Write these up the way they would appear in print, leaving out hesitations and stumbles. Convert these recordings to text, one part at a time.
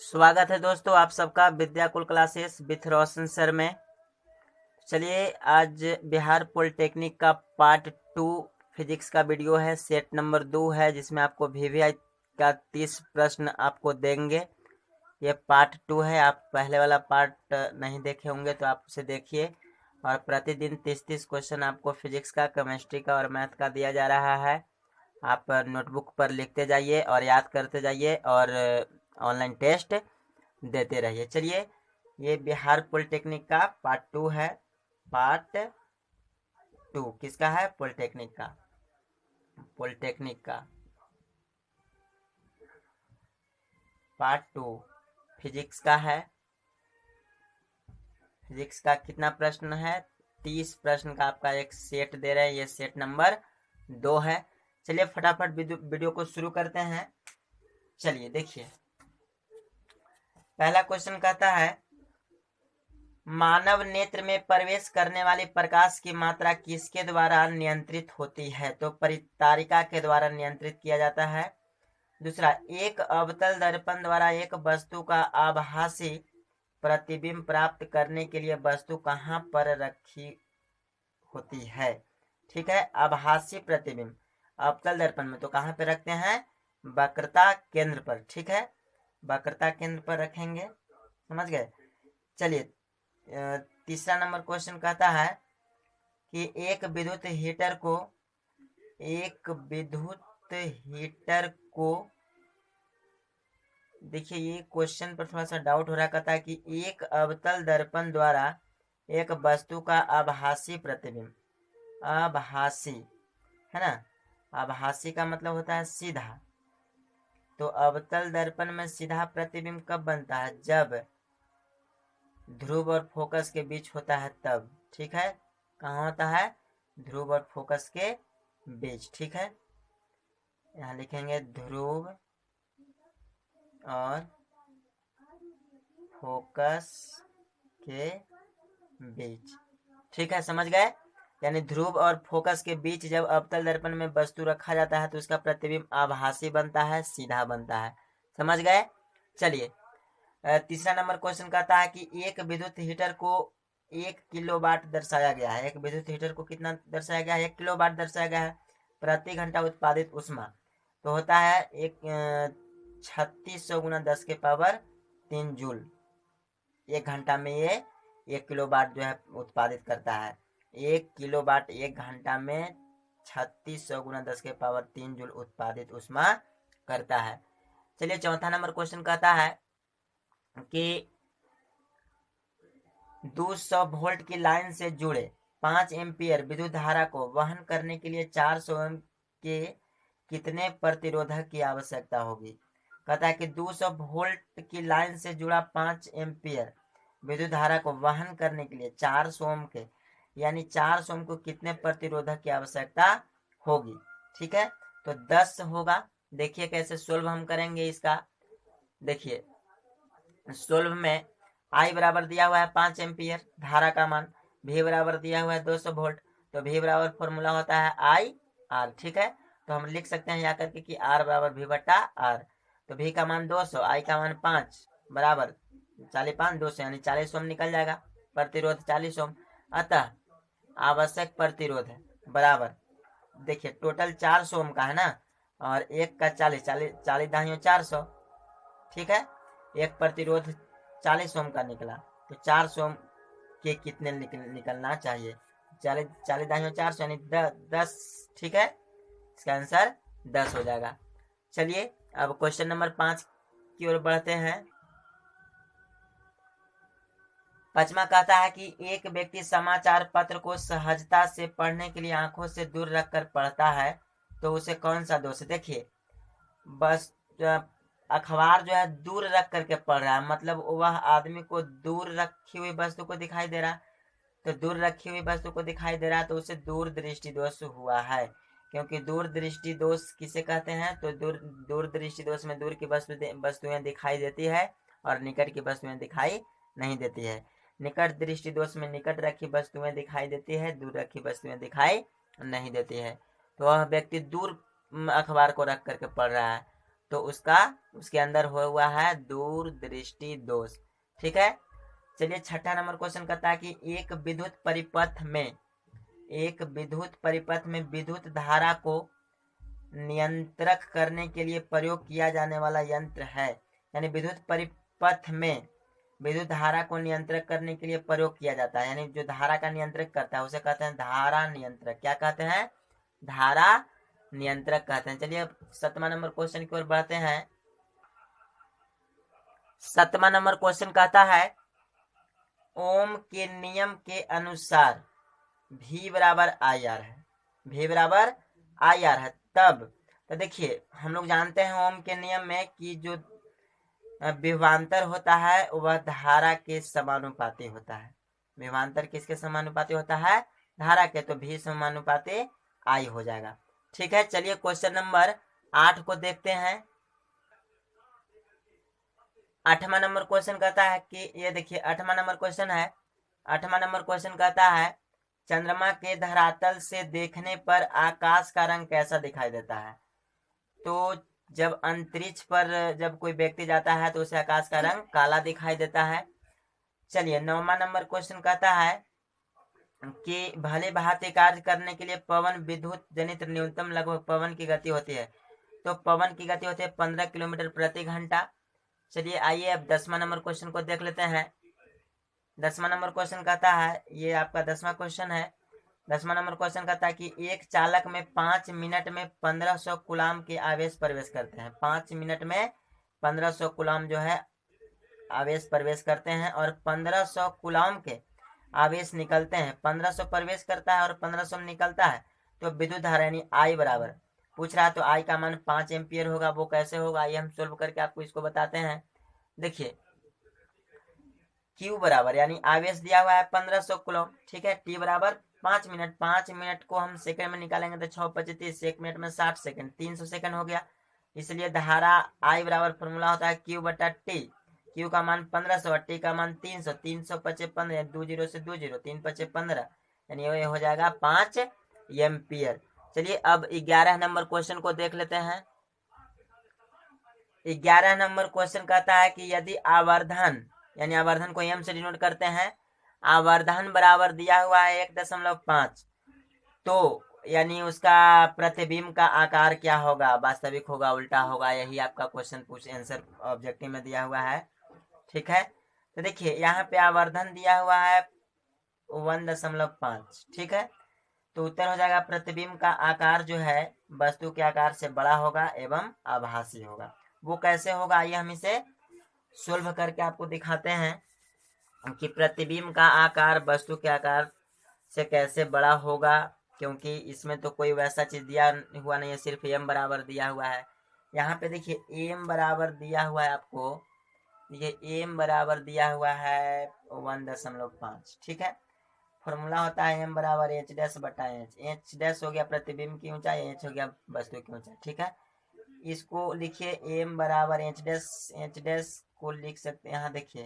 स्वागत है दोस्तों आप सबका Vidyakul classes with Roshan sir में। चलिए आज बिहार पॉलिटेक्निक का पार्ट 2 फिजिक्स का वीडियो है। सेट नंबर 2 है जिसमें आपको वीवीआई का 30 प्रश्न आपको देंगे। ये पार्ट 2 है। आप पहले वाला पार्ट नहीं देखे होंगे तो आप उसे देखिए। और प्रतिदिन 30-30 क्वेश्चन आपको फिजिक्स का, केमिस्ट्री का और मैथ का दिया जा रहा है। आप नोटबुक पर लिखते जाइए और याद करते जाइए और ऑनलाइन टेस्ट देते रहिए। चलिए ये बिहार पॉलिटेक्निक का पार्ट 2 है। पार्ट 2 किसका है? पॉलिटेक्निक का। पॉलिटेक्निक का पार्ट 2 फिजिक्स का है। फिजिक्स का कितना प्रश्न है? 30 प्रश्न का आपका एक सेट दे रहे हैं। ये सेट नंबर 2 है। चलिए फटाफट वीडियो को शुरू करते हैं। चलिए देखिए, पहला क्वेश्चन कहता है मानव नेत्र में प्रवेश करने वाली प्रकाश की मात्रा किसके द्वारा नियंत्रित होती है? तो परितारिका के द्वारा नियंत्रित किया जाता है। दूसरा, एक अवतल दर्पण द्वारा एक वस्तु का आभासी प्रतिबिंब प्राप्त करने के लिए वस्तु कहाँ पर रखी होती है? ठीक है, आभासी प्रतिबिंब अवतल दर्पण में तो कहाँ पे रखते हैं? वक्रता केंद्र पर। ठीक है, वक्रता केंद्र पर रखेंगे। समझ गए? चलिए तीसरा नंबर क्वेश्चन कहता है कि एक विद्युत हीटर को देखिए, ये क्वेश्चन पर थोड़ा सा डाउट हो रहा। कहता है कि एक अवतल दर्पण द्वारा एक वस्तु का आभासी प्रतिबिंब, आभासी है ना, आभासी का मतलब होता है सीधा। तो अवतल दर्पण में सीधा प्रतिबिंब कब बनता है? जब ध्रुव और फोकस के बीच होता है तब। ठीक है, कहाँ होता है? ध्रुव और फोकस के बीच। ठीक है, यहाँ लिखेंगे ध्रुव और फोकस के बीच। ठीक है, समझ गए? यानी ध्रुव और फोकस के बीच जब अवतल दर्पण में वस्तु रखा जाता है तो उसका प्रतिबिंब आभासी बनता है, सीधा बनता है। समझ गए? चलिए तीसरा नंबर क्वेश्चन कहता है कि एक विद्युत हीटर को 1 किलोवाट दर्शाया गया है। एक विद्युत हीटर को कितना दर्शाया गया है? 1 किलोवाट दर्शाया गया है। प्रति घंटा उत्पादित ऊष्मा तो होता है 3600 गुना 10 के पावर 3 जूल। 1 घंटा में ये 1 किलोवाट जो है उत्पादित करता है। 1 किलोवाट 1 घंटा में 3600 गुना 10 के पावर 3 जूल उत्पादित ऊष्मा करता है। चलिए चौथा नंबर क्वेश्चन कहता है कि 200 वोल्ट की लाइन से जुड़े 5 एम्पियर विद्युत धारा को वहन करने के लिए 400 ओम के कितने प्रतिरोधक की आवश्यकता होगी? कहता है कि 200 वोल्ट की लाइन से जुड़ा 5 एम्पियर विद्युत धारा को वहन करने के लिए 400 ओम के, यानी 400 ओम को कितने प्रतिरोधक की आवश्यकता होगी? ठीक है, तो 10 होगा। देखिए कैसे सोल्व हम करेंगे इसका। देखिए सोल्व में आई बराबर दिया हुआ है 5 एम्पियर धारा का मान, भी बराबर दिया हुआ है 200 वोल्ट, तो भी बराबर फॉर्मूला होता है आई आर। ठीक है, तो हम लिख सकते हैं यहाँ करके कि आर बराबर भी बटा आर। तो भी का मान 200, आई का मान 5 बराबर 40 5 200, यानी 40 ओम निकल जाएगा। प्रतिरोध 40 ओम। अतः आवश्यक प्रतिरोध बराबर, देखिए टोटल 400 ओम का है ना, और एक का 40 40 40 दाहियों 400। ठीक है, एक प्रतिरोध 40 ओम का निकला, तो 400 ओम के कितने निकलना चाहिए? 40 40 दाहियों 400 यानी 10। ठीक है, इसका आंसर 10 हो जाएगा। चलिए अब क्वेश्चन नंबर 5 की ओर बढ़ते हैं। पांचवा कहता है कि एक व्यक्ति समाचार पत्र को सहजता से पढ़ने के लिए आंखों से दूर रखकर पढ़ता है, तो उसे कौन सा दोष? देखिए बस अखबार जो है दूर रख करके पढ़ रहा है, मतलब वह आदमी को दूर रखी हुई वस्तु को दिखाई दे रहा है। तो दूर रखी हुई वस्तु को दिखाई दे रहा है तो उसे दूर दृष्टि दोष हुआ है। क्योंकि दूर दृष्टि दोष किसे कहते हैं? तो दूर दृष्टि दोष में दूर की वस्तुएं दिखाई देती है और निकट की वस्तुएं दिखाई नहीं देती है। निकट दृष्टि दोष में निकट रखी वस्तुएं दिखाई देती है, दूर रखी वस्तुएं दिखाई नहीं देती है। तो वह व्यक्ति दूर अखबार को रख करके पढ़ रहा है, तो उसके अंदर हुआ है दूरदृष्टि दोष। ठीक है, चलिए छठा नंबर क्वेश्चन कहता है कि एक विद्युत परिपथ में विद्युत धारा को नियंत्रक करने के लिए प्रयोग किया जाने वाला यंत्र है। यानी विद्युत परिपथ में विद्युत धारा को नियंत्रित करने के लिए प्रयोग किया जाता है, यानी जो धारा का नियंत्रित करता है उसे कहते हैं धारा नियंत्रक। क्या कहते हैं? धारा नियंत्रक कहते हैं। चलिए अब 7वां नंबर क्वेश्चन की ओर बढ़ते हैं। 7वां नंबर क्वेश्चन कहता है ओम के नियम के अनुसार V बराबर IR है, V बराबर IR है। तब तो देखिए हम लोग जानते हैं ओम के नियम में कि जो विभवांतर होता है वह धारा के समानुपाती होता है। विभवांतर किसके समानुपाती होता है? धारा के, तो V समानुपाती I हो जाएगा। ठीक है, चलिए क्वेश्चन नंबर 8 को देखते हैं। 8वां नंबर क्वेश्चन कहता है कि ये देखिए 8वां नंबर क्वेश्चन है। 8वां नंबर क्वेश्चन कहता है चंद्रमा के धरातल से देखने पर आकाश का रंग कैसा दिखाई देता है? तो जब अंतरिक्ष पर जब कोई व्यक्ति जाता है तो उसे आकाश का रंग काला दिखाई देता है। चलिए 9वां नंबर क्वेश्चन कहता है कि भले भांति कार्य करने के लिए पवन विद्युत जनित न्यूनतम लगभग पवन की गति होती है। तो पवन की गति होती है 15 किलोमीटर प्रति घंटा। चलिए आइए अब 10वां नंबर क्वेश्चन को देख लेते हैं। 10वां नंबर क्वेश्चन कहता है, ये आपका 10वां क्वेश्चन है। 10वां नंबर क्वेश्चन कहता है कि एक चालक में 5 मिनट में 1500 कूलाम के आवेश प्रवेश करते हैं। 5 मिनट में 1500 कूलाम जो है आवेश प्रवेश करते हैं और 1500 कूलाम के आवेश निकलते हैं। 1500 प्रवेश करता है और 1500 निकलता है, तो विद्युत धारा यानी I बराबर पूछ रहा है, तो I का मान 5 एम्पियर होगा। वो कैसे होगा आइए हम सोल्व करके आपको इसको बताते हैं। देखिए Q बराबर यानी आवेश दिया हुआ है 1500 कूलम, ठीक है। T बराबर 5 मिनट, 5 मिनट को हम सेकंड में निकालेंगे तो 6 5 30, 1 मिनट में 60 सेकंड, 300 सेकंड हो गया। इसलिए धारा I बराबर फॉर्मूला होता है Q बटा T। Q का मान 1500, T का मान 300, 300 पचे 15, 2 जीरो से 2 जीरो, 3 पचे 15, यानी ये हो जाएगा 5 एम्पियर। चलिए अब 11 नंबर क्वेश्चन को देख लेते हैं। 11 नंबर क्वेश्चन कहता है कि यदि आवर्धन यानी आवर्धन को एम से डिनोट करते हैं, आवर्धन बराबर दिया हुआ है 1.5, तो यानी उसका प्रतिबिंब का आकार क्या होगा? वास्तविक होगा, उल्टा होगा? यही आपका क्वेश्चन आंसर ऑब्जेक्टिव में दिया हुआ है। ठीक है, तो देखिए यहाँ पे आवर्धन दिया हुआ है 1.5, ठीक है। तो उत्तर हो जाएगा प्रतिबिंब का आकार जो है वस्तु के आकार से बड़ा होगा एवं आभासी होगा। वो कैसे होगा आइए हम इसे सोल्व करके आपको दिखाते हैं कि प्रतिबिंब का आकार वस्तु के आकार से कैसे बड़ा होगा, क्योंकि इसमें तो कोई वैसा चीज दिया हुआ नहीं है, सिर्फ m बराबर दिया हुआ है। यहाँ पे देखिए m बराबर दिया हुआ है आपको, ये m बराबर दिया हुआ है 1.5, ठीक है। फॉर्मूला होता है m बराबर h डैश बटा h। h डैश हो गया प्रतिबिंब की ऊंचाई, h हो गया वस्तु की ऊंचाई, ठीक है। इसको लिखिए m बराबर h डैश को लिख सकते हैं। यहाँ देखिए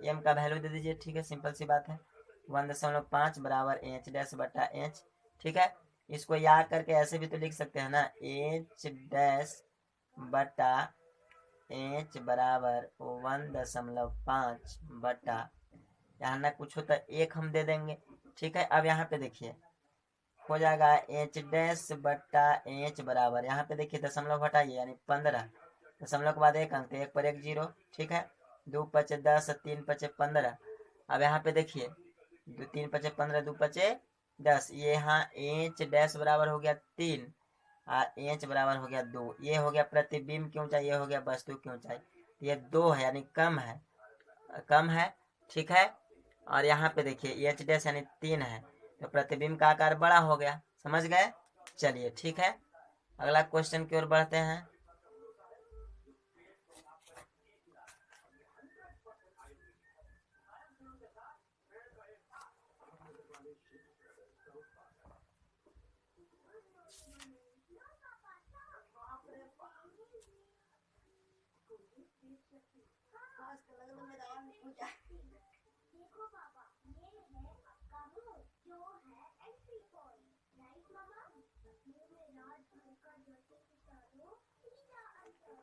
m का वैल्यू दे दीजिए, ठीक है, सिंपल सी बात है। 1.5 बराबर h डैश बटा h, ठीक है। इसको याद करके ऐसे भी तो लिख सकते हैं ना, h डैश बटा h बराबर 1.5 बटा, यहाँ ना कुछ होता एक हम दे देंगे, ठीक है। अब यहाँ पे देखिए हो जाएगा h डैश बटा h बराबर, यहाँ पे देखिए दशमलव हटाइए यानी 15, दशमलव के बाद एक अंक, एक पर एक जीरो, ठीक है। 2 पचे 10, 3 पचे 15। अब यहाँ पे देखिए 3 पचे 15, 2 पचे 10, ये यहाँ h डैश बराबर हो गया 3 और h बराबर हो गया 2। ये हो गया प्रतिबिंब की ऊंचाई, ये हो गया वस्तु की ऊंचाई, ये 2 है यानी कम है, ठीक है। और यहाँ पे देखिए h डैश यानी 3 है, तो प्रतिबिंब का आकार बड़ा हो गया, समझ गए। चलिए ठीक है, अगला क्वेश्चन की ओर बढ़ते हैं। देखो पापा, ये है आपका मुंह जो है एंट्री पॉइंट, राइट मामा? ये में रात भर का जैसे सितारों सीधा अंदर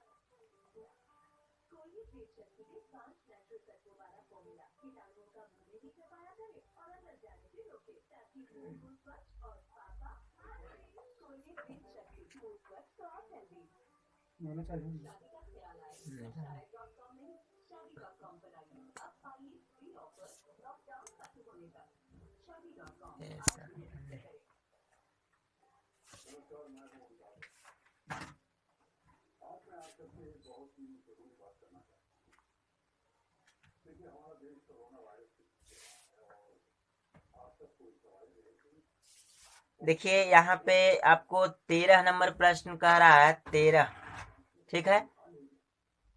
देखिए यहाँ पे आपको 13 नंबर प्रश्न कह रहा है, 13, ठीक है।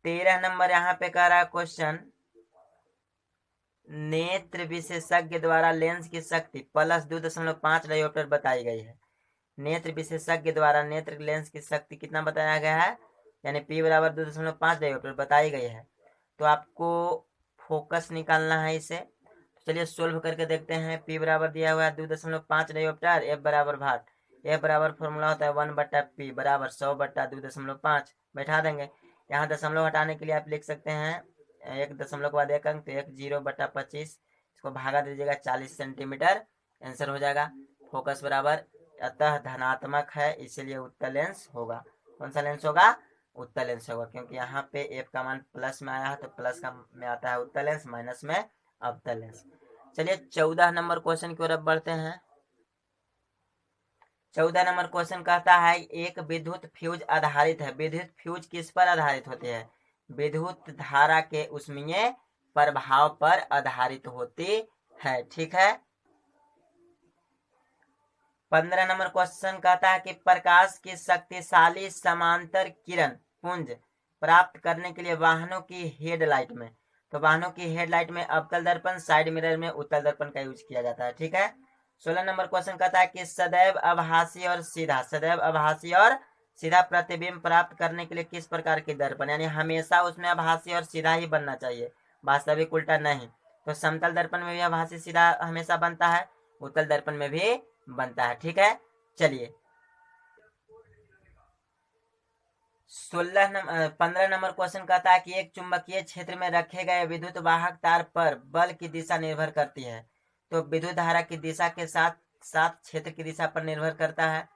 13 नंबर यहाँ पे कह रहा है क्वेश्चन, नेत्र विशेषज्ञ द्वारा लेंस की शक्ति प्लस 2.5 डायोप्टर बताई गई है। नेत्र विशेषज्ञ द्वारा नेत्र लेंस की शक्ति कितना बताया गया है, यानी P बराबर 2.5 डायोप्टर बताई गई है। तो आपको फोकस निकालना है इसे। तो चलिए सोल्व करके देखते हैं। P बराबर दिया हुआ है 2.5 डायोप्टर, F बराबर भाट, F बराबर फॉर्मूला होता है 1/P बराबर 100/2.5। बैठा देंगे। यहाँ दशमलव हटाने के लिए आप लिख सकते हैं एक दशमलव के बाद एक अंक, तो 10/25, इसको भागा दीजिएगा 40 सेंटीमीटर, आंसर हो जाएगा। फोकस बराबर अतः धनात्मक है, इसीलिए उत्तल लेंस होगा। कौन सा लेंस होगा? उत्तल लेंस होगा, क्योंकि यहाँ पे एफ का मान प्लस में आया है, तो प्लस का में आता है उत्तल लेंस, माइनस में अवतल लेंस। चलिए 14 नंबर क्वेश्चन की ओर अब बढ़ते हैं। 14 नंबर क्वेश्चन कहता है एक विद्युत फ्यूज आधारित है। विद्युत फ्यूज किस पर आधारित होते हैं? विद्युत धारा के उष्मीय प्रभाव पर आधारित होती है, ठीक है। 15 नंबर क्वेश्चन कहता है कि प्रकाश की शक्तिशाली समांतर किरण पुंज प्राप्त करने के लिए वाहनों की हेडलाइट में, तो वाहनों की हेडलाइट में अवतल दर्पण, साइड मिरर में उत्तल दर्पण का यूज किया जाता है, ठीक है। 16 नंबर क्वेश्चन कहता है कि सदैव आभासी और सीधा प्रतिबिंब प्राप्त करने के लिए किस प्रकार के दर्पण, यानी हमेशा उसमें आभासी और सीधा ही बनना चाहिए, वास्तविक उल्टा नहीं। तो समतल दर्पण में भी आभासी सीधा हमेशा बनता है, उत्तल दर्पण में भी बनता है, ठीक है। चलिए 15 नंबर क्वेश्चन कहता है कि एक चुंबकीय क्षेत्र में रखे गए विद्युत वाहक तार पर बल की दिशा निर्भर करती है, तो विद्युत धारा की दिशा के साथ साथ क्षेत्र की दिशा पर निर्भर करता है।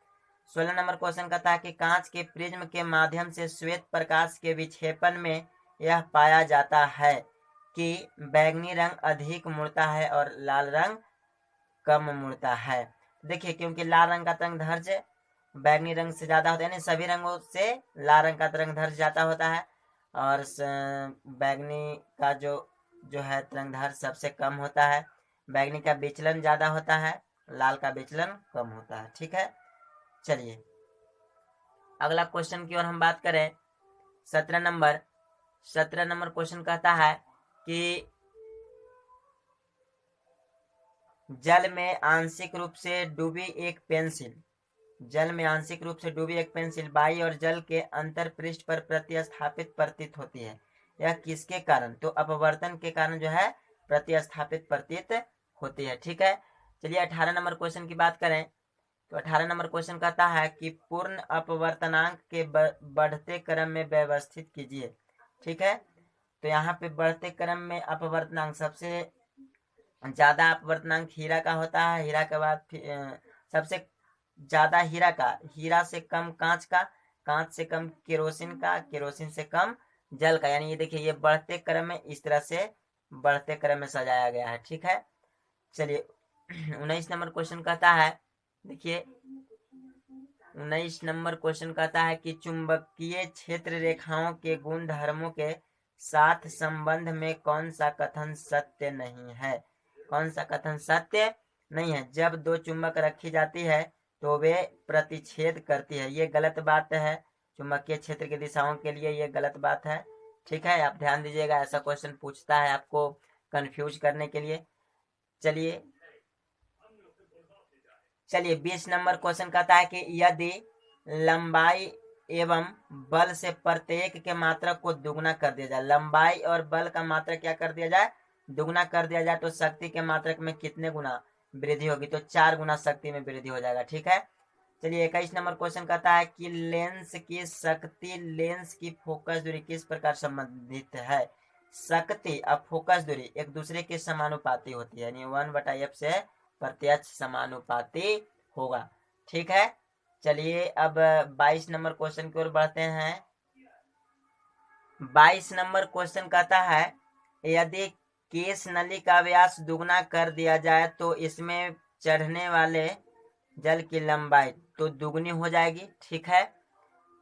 16 नंबर क्वेश्चन कहता है कि कांच के प्रिज्म के माध्यम से श्वेत प्रकाश के विक्षेपण में यह पाया जाता है कि बैंगनी रंग अधिक मुड़ता है और लाल रंग कम मुड़ता है। देखिए क्योंकि लाल रंग का तरंग दैर्ध्य बैंगनी रंग से ज्यादा होता है, यानी सभी रंगों से लाल रंग का तरंग दैर्ध्य ज्यादा होता है, और बैंगनी का जो है तरंग दैर्ध्य सबसे कम होता है। बैंगनी का विचलन ज्यादा होता है, लाल का विचलन कम होता है, ठीक है। चलिए अगला क्वेश्चन की ओर हम बात करें। 17 नंबर क्वेश्चन कहता है कि जल में आंशिक रूप से डूबी एक पेंसिल बाई और जल के अंतर पृष्ठ पर प्रतिस्थापित प्रतीत होती है, यह किसके कारण? तो अपवर्तन के कारण जो है प्रतिस्थापित प्रतीत होती है, ठीक है। चलिए 18 नंबर क्वेश्चन की बात करें तो 18 नंबर क्वेश्चन कहता है कि पूर्ण अपवर्तनांक के बढ़ते क्रम में व्यवस्थित कीजिए, ठीक है। तो यहाँ पे बढ़ते क्रम में अपवर्तनांक सबसे ज्यादा अपवर्तनांक हीरा का होता है, हीरा के बाद सबसे ज्यादा हीरा से कम कांच का, कांच से कम केरोसिन का, केरोसिन से कम जल का, यानी ये देखिए ये बढ़ते क्रम में इस तरह से बढ़ते क्रम में सजाया गया है, ठीक है। चलिए 19 नंबर क्वेश्चन कहता है, देखिए 19 नंबर क्वेश्चन कहता है कि चुंबकीय क्षेत्र रेखाओं के गुण धर्मों के साथ संबंध में कौन सा कथन सत्य नहीं है? कौन सा कथन सत्य नहीं है? जब दो चुंबक रखी जाती है तो वे प्रतिच्छेद करती है, ये गलत बात है। चुंबकीय क्षेत्र की दिशाओं के लिए ये गलत बात है, ठीक है। आप ध्यान दीजिएगा, ऐसा क्वेश्चन पूछता है आपको कंफ्यूज करने के लिए। चलिए 20 नंबर क्वेश्चन कहता है कि यदि लंबाई एवं बल से प्रत्येक के मात्रक को दुगना कर दिया जाए, लंबाई और बल का मात्रक क्या कर दिया जाए? दुगना कर दिया जाए, तो शक्ति के मात्रक में कितने गुना वृद्धि होगी? तो 4 गुना शक्ति में वृद्धि हो जाएगा, ठीक है। चलिए 21 नंबर क्वेश्चन कहता है कि लेंस की शक्ति लेंस की फोकस दूरी किस प्रकार संबंधित है। शक्ति और फोकस दूरी एक दूसरे के समानुपाती होती है, यानी 1/f से प्रत्यक्ष समानुपाती होगा। ठीक है, चलिए अब 22 नंबर क्वेश्चन की ओर बढ़ते हैं। 22 नंबर क्वेश्चन कहता है यदि केस नली का व्यास दुगना कर दिया जाए तो इसमें चढ़ने वाले जल की लंबाई तो दुगनी हो जाएगी। ठीक है,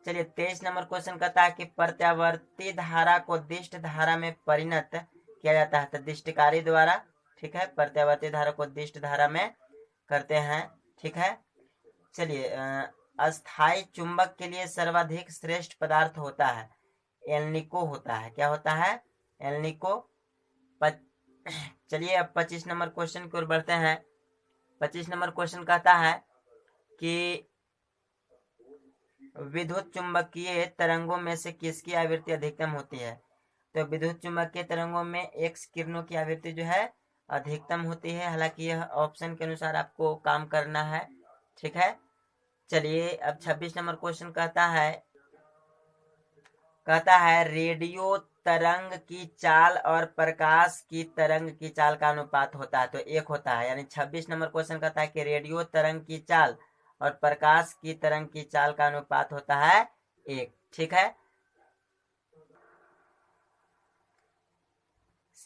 चलिए 23 नंबर क्वेश्चन कहता है कि प्रत्यावर्ती धारा को दिष्ट धारा में परिणत किया जाता है तो दिष्टकारी द्वारा। ठीक है, प्रत्यावर्ती धारा को दिष्ट धारा में करते हैं। ठीक है, चलिए अस्थाई चुंबक के लिए सर्वाधिक श्रेष्ठ पदार्थ होता है एल्निको होता है। क्या होता है? एल्निको। चलिए अब 25 नंबर क्वेश्चन की ओर बढ़ते हैं। 25 नंबर क्वेश्चन कहता है कि विद्युत चुंबकीय तरंगों में से किसकी आवृत्ति अधिकतम होती है। तो विद्युत चुंबकीय तरंगों में एक्स किरणों की आवृत्ति जो है अधिकतम होती है। हालांकि यह ऑप्शन के अनुसार आपको काम करना है। ठीक है, चलिए अब 26 नंबर क्वेश्चन कहता है रेडियो तरंग की चाल और प्रकाश की तरंग की चाल का अनुपात होता है तो 1 होता है। यानी 26 नंबर क्वेश्चन कहता है कि रेडियो तरंग की चाल और प्रकाश की तरंग की चाल का अनुपात होता है 1। ठीक है,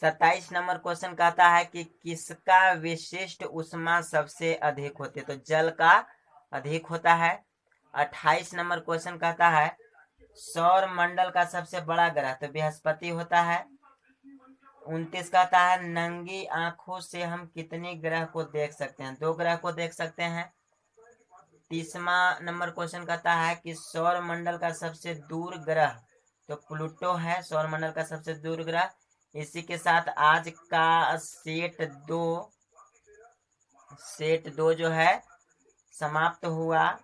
27 नंबर क्वेश्चन कहता है कि किसका विशिष्ट ऊष्मा सबसे अधिक होती है तो जल का अधिक होता है। 28 नंबर क्वेश्चन कहता है सौर मंडल का सबसे बड़ा ग्रह तो बृहस्पति होता है। 29 कहता है नंगी आंखों से हम कितने ग्रह को देख सकते हैं? 2 ग्रह को देख सकते हैं। 30वां नंबर क्वेश्चन कहता है कि सौर मंडल का सबसे दूर ग्रह तो प्लूटो है सौर मंडल का सबसे दूर ग्रह। इसी के साथ आज का सेट दो जो है समाप्त हुआ।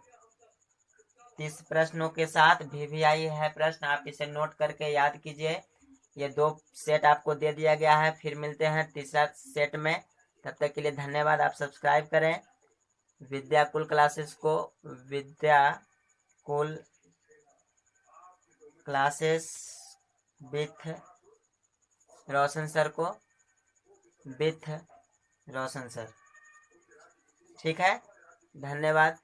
30 प्रश्नों के साथ VVI है प्रश्न, आप इसे नोट करके याद कीजिए। ये 2 सेट आपको दे दिया गया है, फिर मिलते हैं तीसरा सेट में। तब तक के लिए धन्यवाद। आप सब्सक्राइब करें विद्याकुल क्लासेस को, Vidyakul classes with Roshan sir को, विथ रोशन सर। ठीक है, धन्यवाद।